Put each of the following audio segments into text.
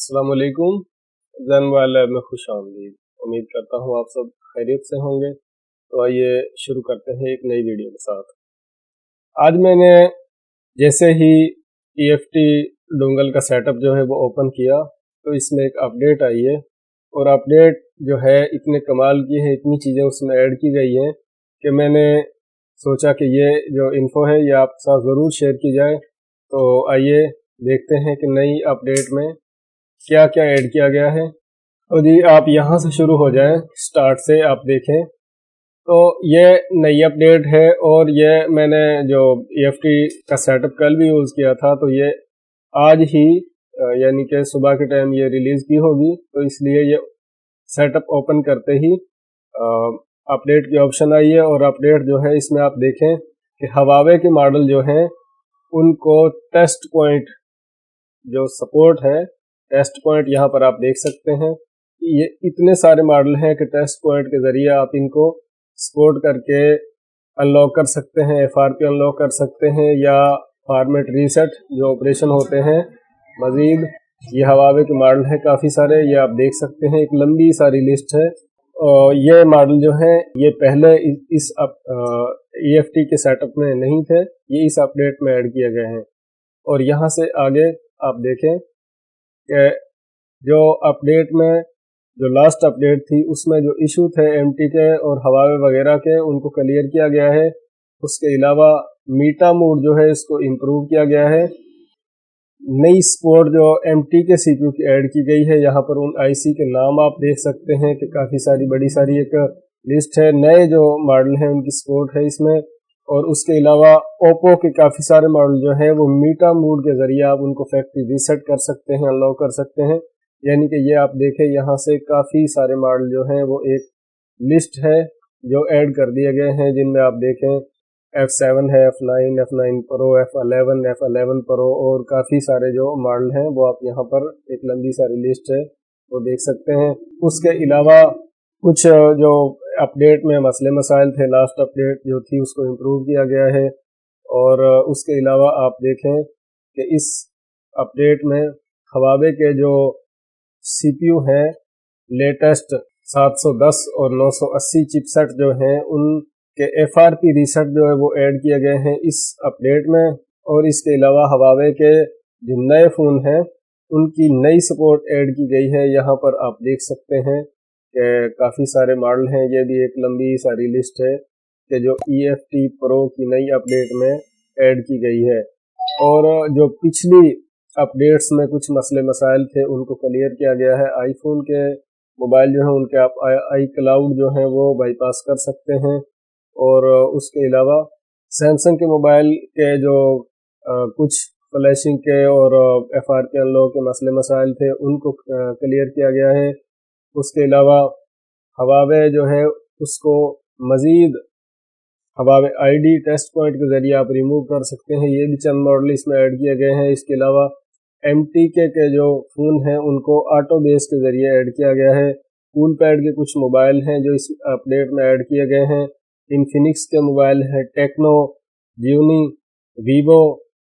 अस्सलाम वालेकुम। जन वाला में खुश आमदीद। उम्मीद करता हूँ आप सब खैरियत से होंगे। तो आइए शुरू करते हैं एक नई वीडियो के साथ। आज मैंने जैसे ही EFT डोंगल का सेटअप जो है वो ओपन किया तो इसमें एक अपडेट आई है, और अपडेट जो है इतने कमाल की है, इतनी चीज़ें उसमें ऐड की गई हैं कि मैंने सोचा कि ये जो इन्फो है ये आपके साथ ज़रूर शेयर की जाए। तो आइए देखते हैं कि नई अपडेट में क्या क्या ऐड किया गया है। तो जी आप यहाँ से शुरू हो जाएं, स्टार्ट से आप देखें तो ये नई अपडेट है, और ये मैंने जो EFT का सेटअप कल भी यूज़ किया था तो ये आज ही यानी कि सुबह के टाइम ये रिलीज़ की होगी, तो इसलिए ये सेटअप ओपन करते ही अपडेट की ऑप्शन आई है। और अपडेट जो है इसमें आप देखें कि हवावे के मॉडल जो हैं उनको टेस्ट पॉइंट जो सपोर्ट है, टेस्ट पॉइंट यहाँ पर आप देख सकते हैं। ये इतने सारे मॉडल हैं कि टेस्ट पॉइंट के ज़रिए आप इनको सपोर्ट करके अनलॉक कर सकते हैं, FRP अनलॉक कर सकते हैं, या फॉर्मेट रीसेट जो ऑपरेशन होते हैं। मज़ीद ये हवावे के मॉडल हैं काफ़ी सारे, ये आप देख सकते हैं, एक लंबी सारी लिस्ट है। और ये मॉडल जो हैं ये पहले इस EFT के सेटअप में नहीं थे, ये इस अपडेट में ऐड किए गए हैं। और यहाँ से आगे आप देखें कि जो अपडेट में जो लास्ट अपडेट थी उसमें जो इशू थे MT के और हवावे वगैरह के, उनको क्लियर किया गया है। उसके अलावा मीटा मोड जो है इसको इम्प्रूव किया गया है। नई सपोर्ट जो MT के CPU की ऐड की गई है, यहाँ पर उन IC के नाम आप देख सकते हैं कि काफ़ी सारी बड़ी सारी एक लिस्ट है। नए जो मॉडल हैं उनकी सपोर्ट है इसमें। और उसके अलावा ओप्पो के काफ़ी सारे मॉडल जो हैं वो मीटा मोड के ज़रिए आप उनको फैक्ट्री रीसेट कर सकते हैं, अनलॉक कर सकते हैं। यानी कि ये आप देखें यहाँ से काफ़ी सारे मॉडल जो हैं वो एक लिस्ट है जो ऐड कर दिए गए हैं, जिनमें आप देखें F7 है, F9, F9 Pro, F11, F11 Pro, और काफ़ी सारे जो मॉडल हैं वो आप यहाँ पर एक लंबी सारी लिस्ट है वो देख सकते हैं। उसके अलावा कुछ जो अपडेट में मसले मसाइल थे, लास्ट अपडेट जो थी उसको इम्प्रूव किया गया है। और उसके अलावा आप देखें कि इस अपडेट में हवावे के जो CPU हैं लेटेस्ट 710 और 980 चिपसेट जो हैं उनके FRP रीसेट जो है वो ऐड किए गए हैं इस अपडेट में। और इसके अलावा हवावे के जो नए फ़ोन हैं उनकी नई सपोर्ट ऐड की गई है। यहाँ पर आप देख सकते हैं कि काफ़ी सारे मॉडल हैं, ये भी एक लंबी सारी लिस्ट है कि जो EFT Pro की नई अपडेट में ऐड की गई है। और जो पिछली अपडेट्स में कुछ मसले मसाइल थे उनको क्लियर किया गया है। आईफोन के मोबाइल जो हैं उनके आप iCloud जो हैं वो बाईपास कर सकते हैं। और उसके अलावा सैमसंग के मोबाइल के जो कुछ फ्लैशिंग के और FRP अनलॉक के मसले मसाइल थे उनको क्लियर किया गया है। उसके अलावा हवावे जो है उसको मज़ीद हवावे ID टेस्ट पॉइंट के ज़रिए आप रिमूव कर सकते हैं, ये भी चंद मॉडल इसमें ऐड किए गए हैं। इसके अलावा MTK के जो फ़ोन हैं उनको ऑटो बेस के ज़रिए ऐड किया गया है। कूल पैड के कुछ मोबाइल हैं जो इस अपडेट में ऐड किए गए हैं। इन्फिनिक्स के मोबाइल हैं, टेक्नो, जियोनी, वीवो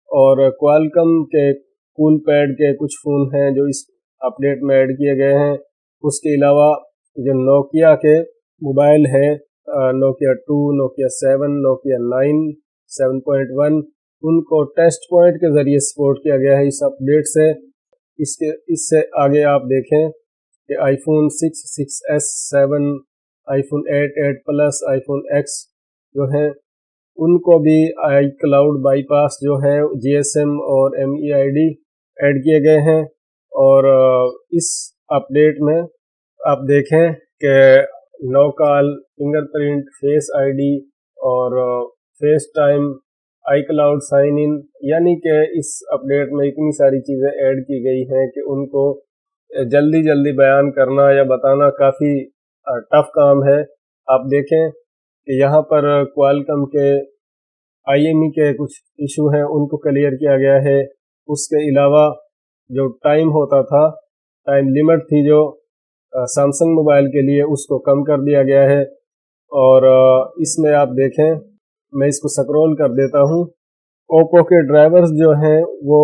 और क्वालकॉम के कूल पैड के कुछ फ़ोन हैं जो इस अपडेट में ऐड किए गए हैं। उसके अलावा जो नोकिया के मोबाइल हैं, Nokia 2, Nokia 7, Nokia 9, 7.1, उनको टेस्ट पॉइंट के ज़रिए सपोर्ट किया गया है इस अपडेट से। इससे आगे आप देखें कि iPhone 6, 6s, 7, iPhone 8, 8 Plus, iPhone X जो हैं उनको भी iCloud बाईपास जो है GSM और MEID ऐड किए गए हैं। और इस अपडेट में आप देखें कि no call, fingerprint, face ID और FaceTime, iCloud sign in, यानी कि इस अपडेट में इतनी सारी चीज़ें ऐड की गई हैं कि उनको जल्दी जल्दी बयान करना या बताना काफ़ी टफ काम है। आप देखें कि यहाँ पर क्वालकॉम के IME के कुछ इशू हैं उनको क्लियर किया गया है। उसके अलावा जो टाइम होता था, टाइम लिमिट थी जो सैमसंग मोबाइल के लिए, उसको कम कर दिया गया है। और इसमें आप देखें, मैं इसको स्क्रॉल कर देता हूँ, ओप्पो के ड्राइवर्स जो हैं वो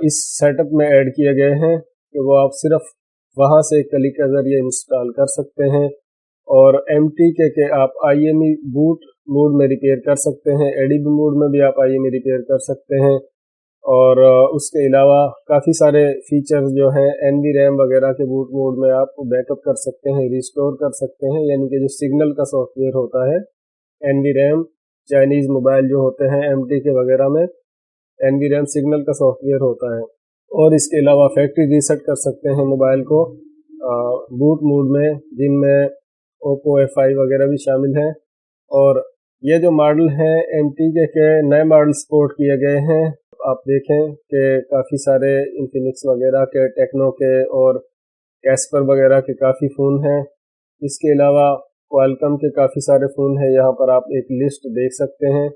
इस सेटअप में ऐड किए गए हैं कि वो आप सिर्फ वहाँ से क्लिक के ज़रिए इंस्टॉल कर सकते हैं। और MTK के आप IME बूट मोड में रिपेयर कर सकते हैं, ADB मोड में भी आप IME रिपेयर कर सकते हैं। और उसके अलावा काफ़ी सारे फीचर्स जो हैं NVRAM वगैरह के बूट मोड में आप बैकअप कर सकते हैं, रिस्टोर कर सकते हैं। यानी कि जो सिग्नल का सॉफ्टवेयर होता है NVRAM, चाइनीज़ मोबाइल जो होते हैं MTK वगैरह में NVRAM सिग्नल का सॉफ्टवेयर होता है। और इसके अलावा फैक्ट्री रीसेट कर सकते हैं मोबाइल को बूट मोड में, जिनमें Oppo F5 वगैरह भी शामिल हैं। और ये जो मॉडल हैं MTK के नए मॉडल सपोर्ट किए गए हैं। आप देखें कि काफ़ी सारे इन्फिनिक्स वगैरह के, टेक्नो के और कैस्पर वगैरह के काफ़ी फ़ोन हैं। इसके अलावा क्वालकॉम के काफ़ी सारे फ़ोन हैं। यहाँ पर आप एक लिस्ट देख सकते हैं।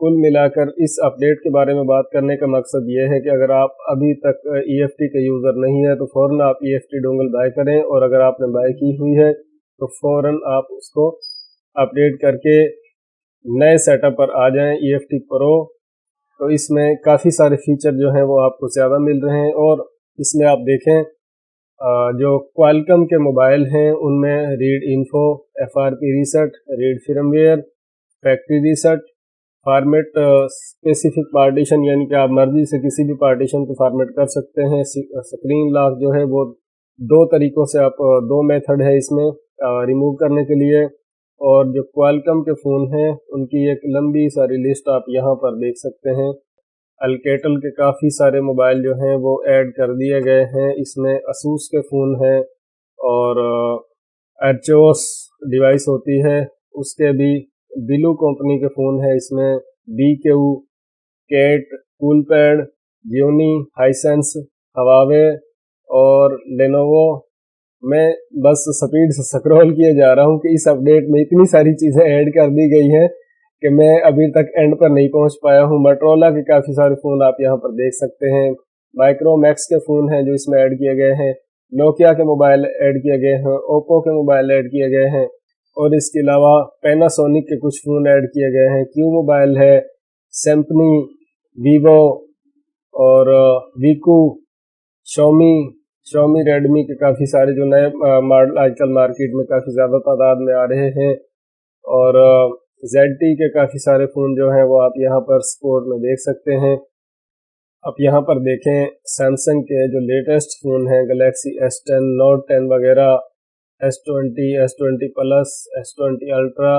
कुल मिलाकर इस अपडेट के बारे में बात करने का मकसद ये है कि अगर आप अभी तक EFT के यूज़र नहीं है तो फ़ौरन आप EFT डोंगल बाय करें, और अगर आपने बाय की हुई है तो फ़ौरन आप उसको अपडेट करके नए सेटअप पर आ जाएं EFT प्रो। तो इसमें काफ़ी सारे फीचर जो हैं वो आपको ज़्यादा मिल रहे हैं। और इसमें आप देखें जो क्वालकॉम के मोबाइल हैं उनमें read info, FRP reset, read firmware, factory reset, format specific partition, यानी कि आप मर्जी से किसी भी पार्टीशन को फॉर्मेट कर सकते हैं। स्क्रीन लॉक जो है वो दो तरीक़ों से आप, दो मेथड है इसमें रिमूव करने के लिए। और जो क्वालकॉम के फ़ोन हैं उनकी एक लंबी सारी लिस्ट आप यहाँ पर देख सकते हैं। अल्केटल के काफ़ी सारे मोबाइल जो हैं वो ऐड कर दिए गए हैं इसमें। असूस के फ़ोन हैं और एर्चोस डिवाइस होती है उसके भी, बिलू कंपनी के फ़ोन है इसमें, BQ, Cat, Coolpad, Gionee, Hisense, Huawei और लेनोवो। मैं बस स्पीड से स्क्रॉल किए जा रहा हूँ कि इस अपडेट में इतनी सारी चीज़ें ऐड कर दी गई हैं कि मैं अभी तक एंड पर नहीं पहुँच पाया हूँ। मोटोरोला के काफ़ी सारे फ़ोन आप यहाँ पर देख सकते हैं। माइक्रोमैक्स के फ़ोन हैं जो इसमें ऐड किए गए हैं। नोकिया के मोबाइल ऐड किए गए हैं, ओप्पो के मोबाइल ऐड किए गए हैं। और इसके अलावा पैनासोनिक के कुछ फ़ोन ऐड किए गए हैं। क्यू मोबाइल है, सैमसंग, वीवो और वीकू, शॉमी, रेडमी के काफ़ी सारे जो नए मॉडल आजकल मार्केट में काफ़ी ज़्यादा तादाद में आ रहे हैं। और ZTE के काफ़ी सारे फ़ोन जो हैं वो आप यहाँ पर सपोर्ट में देख सकते हैं। आप यहाँ पर देखें सैमसंग के जो लेटेस्ट फ़ोन हैं, गैलेक्सी S10, नोट 10 वगैरह, S20, S20 plus, S20 ultra,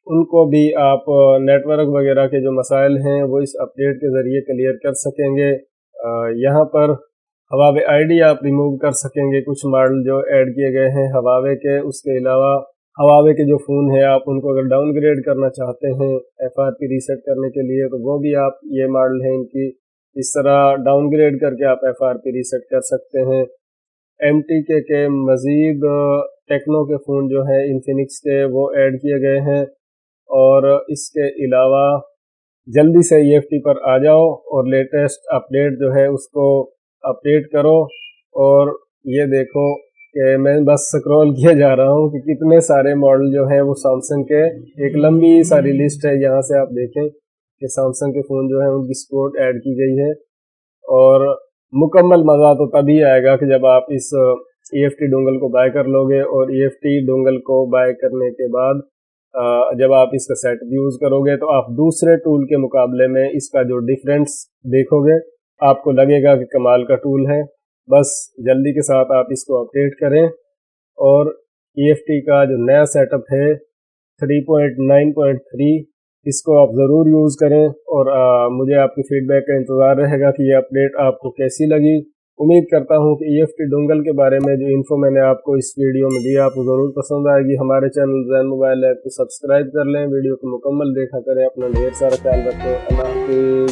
उनको भी आप नेटवर्क वगैरह के जो मसाइल हैं वो इस अपडेट के ज़रिए क्लियर कर सकेंगे। यहाँ पर हवावे ID आप रिमूव कर सकेंगे, कुछ मॉडल जो ऐड किए गए हैं हवावे के। उसके अलावा हवावे के जो फ़ोन हैं आप उनको अगर डाउनग्रेड करना चाहते हैं FRP रीसेट करने के लिए तो वो भी आप, ये मॉडल है इनकी, इस तरह डाउनग्रेड करके आप FRP रीसेट कर सकते हैं। MTK के मज़ीद टेक्नो के फ़ोन जो हैं इन्फिनिक्स के वो ऐड किए गए हैं। और इसके अलावा जल्दी से EFT पर आ जाओ और लेटेस्ट अपडेट जो है उसको अपडेट करो। और ये देखो कि मैं बस स्क्रॉल किए जा रहा हूँ कि कितने सारे मॉडल जो हैं वो सैमसंग के, एक लंबी सारी लिस्ट है। यहाँ से आप देखें कि सैमसंग के फ़ोन जो है उनकी सपोर्ट ऐड की गई है। और मुकम्मल मज़ा तो तभी आएगा कि जब आप इस EFT डोंगल को बाय कर लोगे। और EFT डोंगल को बाय करने के बाद जब आप इसका सेटअप यूज़ करोगे तो आप दूसरे टूल के मुकाबले में इसका जो डिफरेंस देखोगे, आपको लगेगा कि कमाल का टूल है। बस जल्दी के साथ आप इसको अपडेट करें। और EFT का जो नया सेटअप है 3.9.3, इसको आप ज़रूर यूज़ करें। और मुझे आपके फीडबैक का इंतज़ार रहेगा कि ये अपडेट आपको कैसी लगी। उम्मीद करता हूँ कि EFT डोंगल के बारे में जो इन्फो मैंने आपको इस वीडियो में दी आपको ज़रूर पसंद आएगी। हमारे चैनल ज़ैन मोबाइल ऐप को सब्सक्राइब कर लें, वीडियो को मुकम्मल देखा करें। अपना ढेर सारा ख्याल रखें। अल्लाह हाफ़िज़।